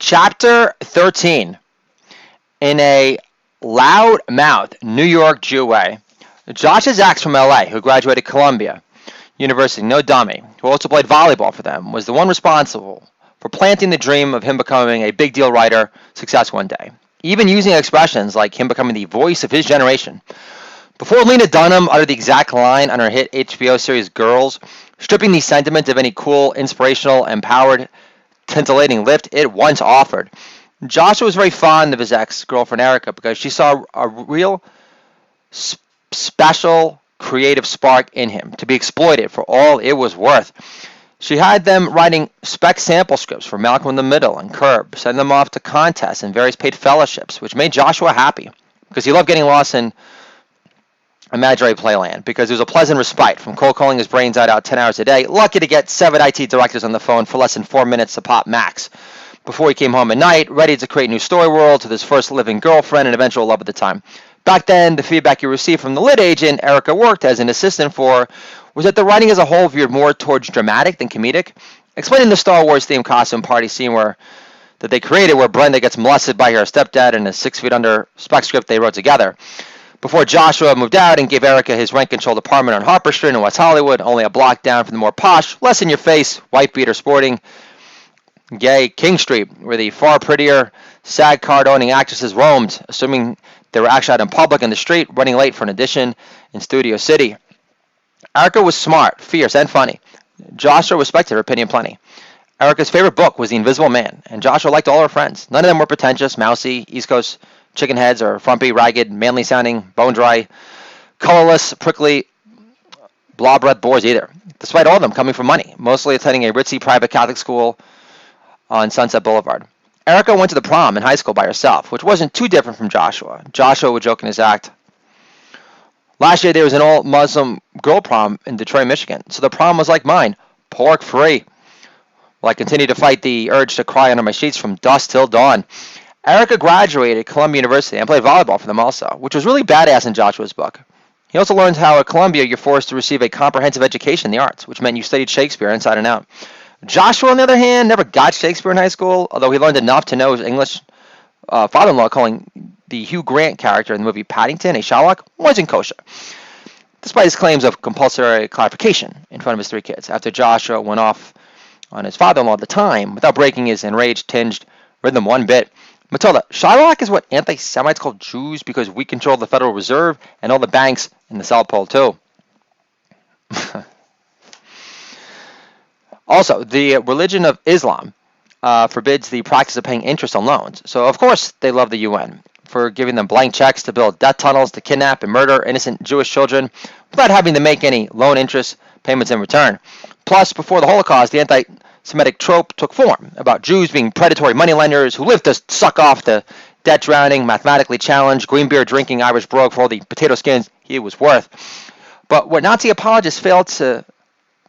Chapter 13. In a Loudmouth, New York Jew way, Josh is Axe from LA, who graduated Columbia University, no dummy, who also played volleyball for them, was the one responsible for planting the dream of him becoming a big deal writer success one day, even using expressions like him becoming the voice of his generation. Before Lena Dunham uttered the exact line on her hit HBO series Girls, stripping the sentiment of any cool, inspirational, empowered, titillating lift it once offered, Joshua was very fond of his ex-girlfriend Erica because she saw a real special creative spark in him to be exploited for all it was worth. She had them writing spec sample scripts for Malcolm in the Middle and Curb, sending them off to contests and various paid fellowships, which made Joshua happy because he loved getting lost in imaginary playland because it was a pleasant respite from cold calling his brains out 10 hours a day, lucky to get 7 IT directors on the phone for less than 4 minutes a pop max before he came home at night, ready to create new story worlds with his first living girlfriend and eventual love at the time. Back then, the feedback he received from the lit agent Erica worked as an assistant for was that the writing as a whole veered more towards dramatic than comedic, explaining the Star Wars themed costume party scene that they created where Brenda gets molested by her stepdad in a 6 feet under spec script they wrote together. Before Joshua moved out and gave Erica his rent-controlled apartment on Harper Street in West Hollywood, only a block down from the more posh, less in-your-face, white-beater sporting gay King Street, where the far prettier, SAG card-owning actresses roamed, assuming they were actually out in public in the street, running late for an audition in Studio City. Erica was smart, fierce, and funny. Joshua respected her opinion plenty. Erica's favorite book was The Invisible Man, and Joshua liked all her friends. None of them were pretentious, mousy, East Coast chicken heads, or frumpy, ragged, manly-sounding, bone-dry, colorless, prickly, blah-breath bores either, despite all of them coming from money, mostly attending a ritzy private Catholic school on Sunset Boulevard. Erica went to the prom in high school by herself, which wasn't too different from Joshua. Joshua would joke in his act. Last year there was an all-Muslim girl prom in Detroit, Michigan, so the prom was like mine, pork-free. While I continued to fight the urge to cry under my sheets from dusk till dawn. Erica graduated Columbia University and played volleyball for them also, which was really badass in Joshua's book. He also learned how at Columbia you're forced to receive a comprehensive education in the arts, which meant you studied Shakespeare inside and out. Joshua, on the other hand, never got Shakespeare in high school, although he learned enough to know his English father-in-law calling the Hugh Grant character in the movie Paddington a Shylock wasn't kosher, despite his claims of compulsory clarification in front of his 3 kids, after Joshua went off on his father-in-law at the time without breaking his enraged-tinged rhythm one bit. Matilda, Shylock is what anti-Semites call Jews because we control the Federal Reserve and all the banks in the South Pole, too. Also, the religion of Islam forbids the practice of paying interest on loans. So, of course, they love the UN for giving them blank checks to build death tunnels to kidnap and murder innocent Jewish children without having to make any loan interest payments in return. Plus, before the Holocaust, the anti-Semitic trope took form about Jews being predatory moneylenders who lived to suck off the debt-drowning, mathematically challenged, green beer drinking Irish brogue for all the potato skins he was worth. But what Nazi apologists failed to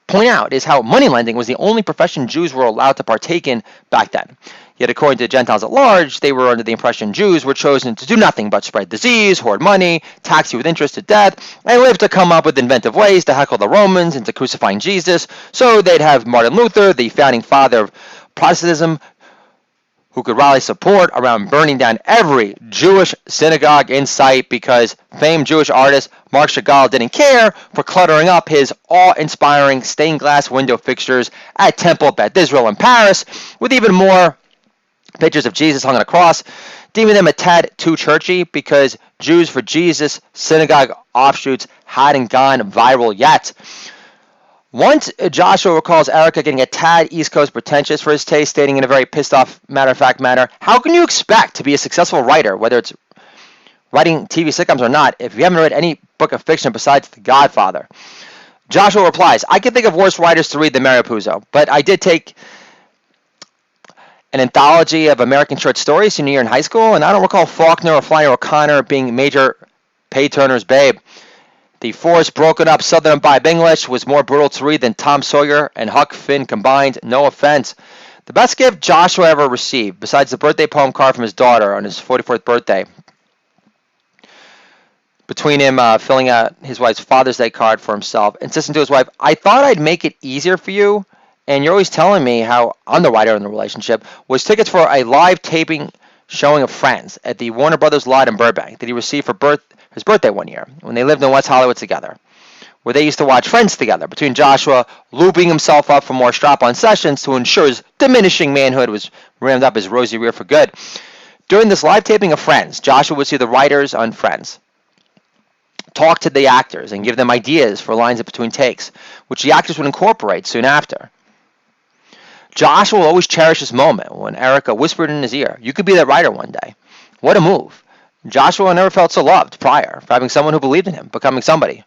point out is how moneylending was the only profession Jews were allowed to partake in back then. Yet according to Gentiles at large, they were under the impression Jews were chosen to do nothing but spread disease, hoard money, tax you with interest to death, and live to come up with inventive ways to heckle the Romans into crucifying Jesus, so they'd have Martin Luther, the founding father of Protestantism, who could rally support around burning down every Jewish synagogue in sight because famed Jewish artist Marc Chagall didn't care for cluttering up his awe-inspiring stained glass window fixtures at Temple Beth Israel in Paris with even more pictures of Jesus hung on a cross, deeming them a tad too churchy because Jews for Jesus synagogue offshoots hadn't gone viral yet. Once Joshua recalls Erica getting a tad East Coast pretentious for his taste, stating in a very pissed-off, matter-of-fact manner, how can you expect to be a successful writer, whether it's writing TV sitcoms or not, if you haven't read any book of fiction besides The Godfather? Joshua replies, I can think of worse writers to read than Mario Puzo, but I did take an anthology of American short stories senior year in high school, and I don't recall Faulkner or Flannery O'Connor being Major Pay Turner's babe. The forced, broken up Southern Imbibe English was more brutal to read than Tom Sawyer and Huck Finn combined. No offense. The best gift Joshua ever received, besides the birthday poem card from his daughter on his 44th birthday, between him filling out his wife's Father's Day card for himself, insisting to his wife, I thought I'd make it easier for you and you're always telling me how I'm the writer in the relationship, was tickets for a live taping showing of Friends at the Warner Brothers lot in Burbank that he received for his birthday one year when they lived in West Hollywood together, where they used to watch Friends together, between Joshua looping himself up for more strap-on sessions to ensure his diminishing manhood was rammed up his rosy rear for good. During this live taping of Friends, Joshua would see the writers on Friends talk to the actors and give them ideas for lines in between takes, which the actors would incorporate soon after. Joshua will always cherish this moment when Erica whispered in his ear, "You could be that writer one day." What a move. Joshua never felt so loved prior for having someone who believed in him, becoming somebody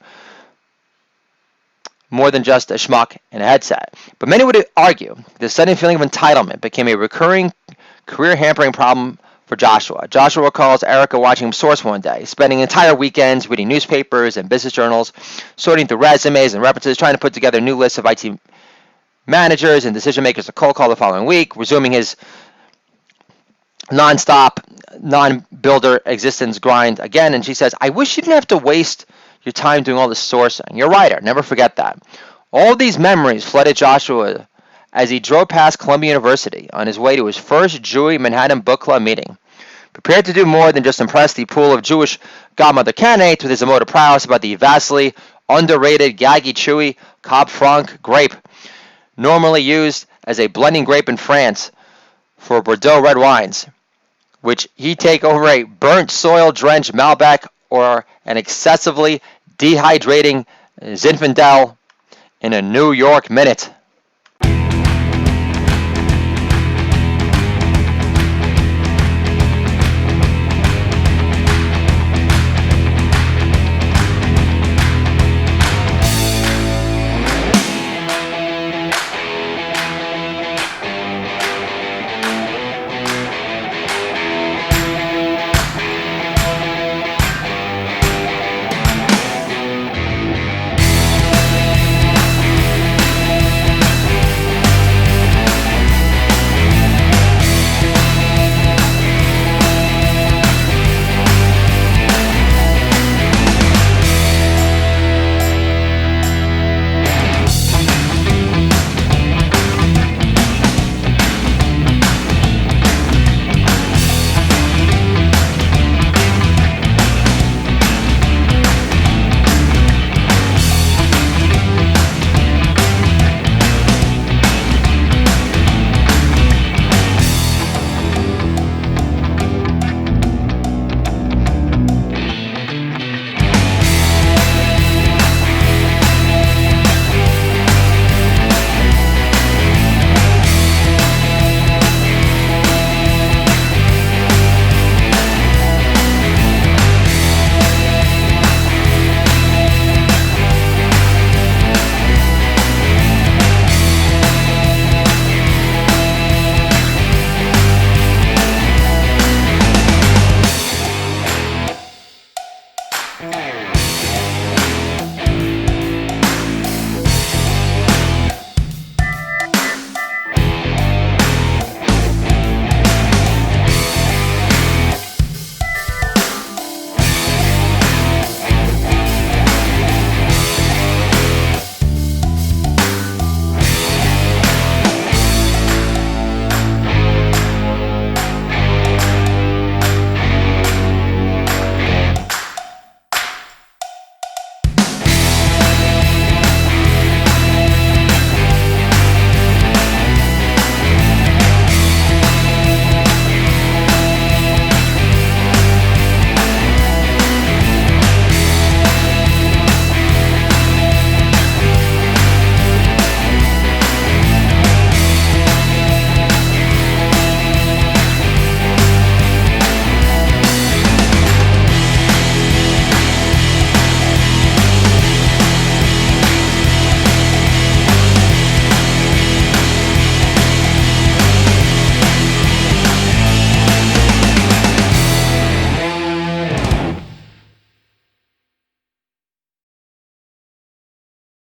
more than just a schmuck in a headset. But many would argue this sudden feeling of entitlement became a recurring career-hampering problem for Joshua. Joshua recalls Erica watching him source one day, spending entire weekends reading newspapers and business journals, sorting through resumes and references, trying to put together a new list of IT managers and decision makers to cold call the following week, resuming his non-stop, non-builder existence grind again. And she says, "I wish you didn't have to waste your time doing all this sourcing. You're a writer. Never forget that." All these memories flooded Joshua as he drove past Columbia University on his way to his first Jewy Manhattan Book Club meeting. Prepared to do more than just impress the pool of Jewish godmother candidates with his emotive prowess about the vastly underrated, gaggy, chewy Cab Franc grape, normally used as a blending grape in France for Bordeaux red wines, which he take over a burnt soil-drenched Malbec or an excessively dehydrating Zinfandel in a New York minute.